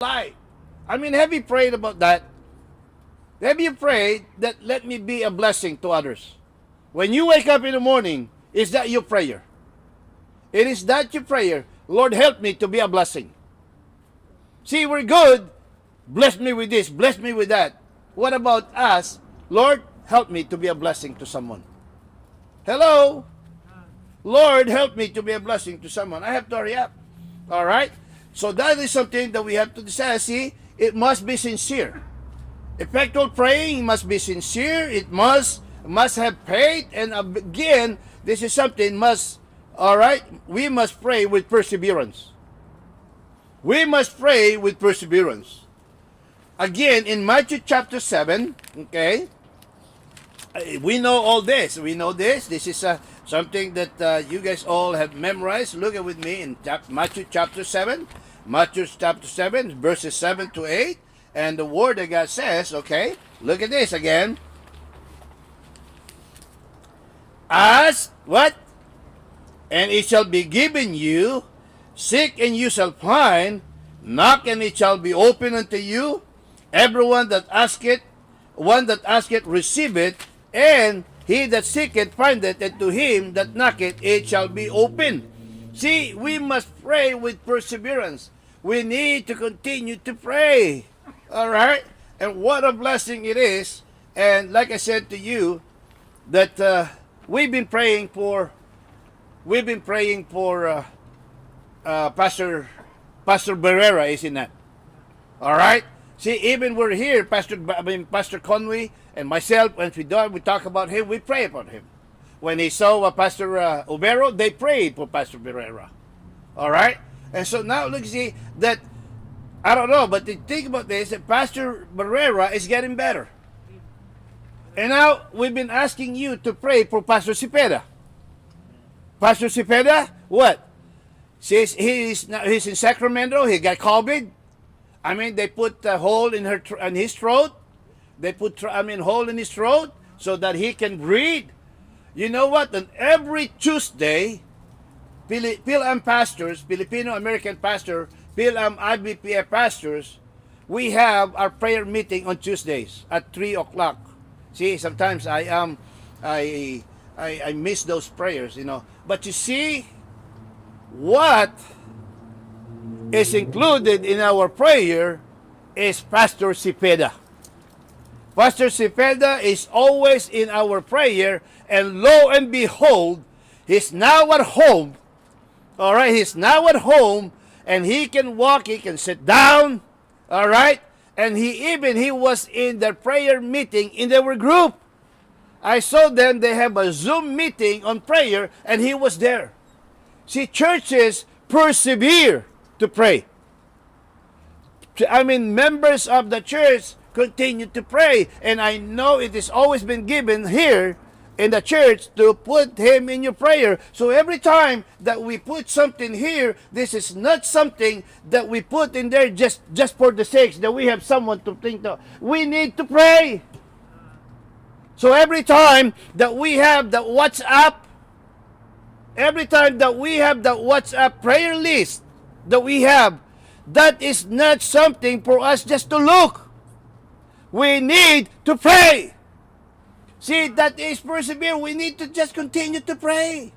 life. I mean, have you prayed about that? Have you prayed that let me be a blessing to others? When you wake up in the morning, is that your prayer? It is that your prayer. Lord, help me to be a blessing. See, we're good. Bless me with this, bless me with that. What about us? Lord, help me to be a blessing to someone. Hello? Lord, help me to be a blessing to someone. I have to hurry up. All right? So that is something that we have to decide. See, it must be sincere. Effectual praying must be sincere. It must have faith. And again, this is something must, all right? We must pray with perseverance. We must pray with perseverance. Again, in Matthew chapter 7, okay, we know all this. We know this. This is something that you guys all have memorized. Look at with me in Matthew chapter 7. Matthew chapter 7, verses 7 to 8. And the word of God says, okay, look at this again. Ask, what? And it shall be given you. Seek and you shall find. Knock and it shall be opened unto you. Everyone that asketh, one that asketh, receiveth, and he that seeketh, findeth, and to him that knocketh, it shall be opened. See, we must pray with perseverance. We need to continue to pray. All right? And what a blessing it is. And like I said to you, that we've been praying for Pastor Barrera, isn't that? All right? See, even we're here, Pastor Conway and myself, when we talk about him, we pray about him. When he saw Pastor Ubero, they prayed for Pastor Barrera. All right? And so now, look, see, that, I don't know, but think about this, that Pastor Barrera is getting better. And now, we've been asking you to pray for Pastor Cepeda. Pastor Cepeda, what? He's in Sacramento, he got COVID. I mean, they put a hole in his throat. They put hole in his throat so that he can breathe. You know what? And every Tuesday, PhilAm pastors, Filipino-American pastor, PhilAm IBPF pastors, we have our prayer meeting on Tuesdays at 3 o'clock. See, sometimes I miss those prayers, you know. But you see, what is included in our prayer is Pastor Cepeda. Pastor Cepeda is always in our prayer, and lo and behold, he's now at home. All right, he's now at home, and he can walk, he can sit down. All right, and he was in the prayer meeting in our group. I saw them, they have a Zoom meeting on prayer, and he was there. See, churches persevere to pray. Members of the church continue to pray. And I know it has always been given here in the church to put him in your prayer. So every time that we put something here, this is not something that we put in there just for the sake that we have someone to think of. We need to pray. So every time that we have the WhatsApp, prayer list that we have, that is not something for us just to look. We need to pray. See, that is persevere. We need to just continue to pray.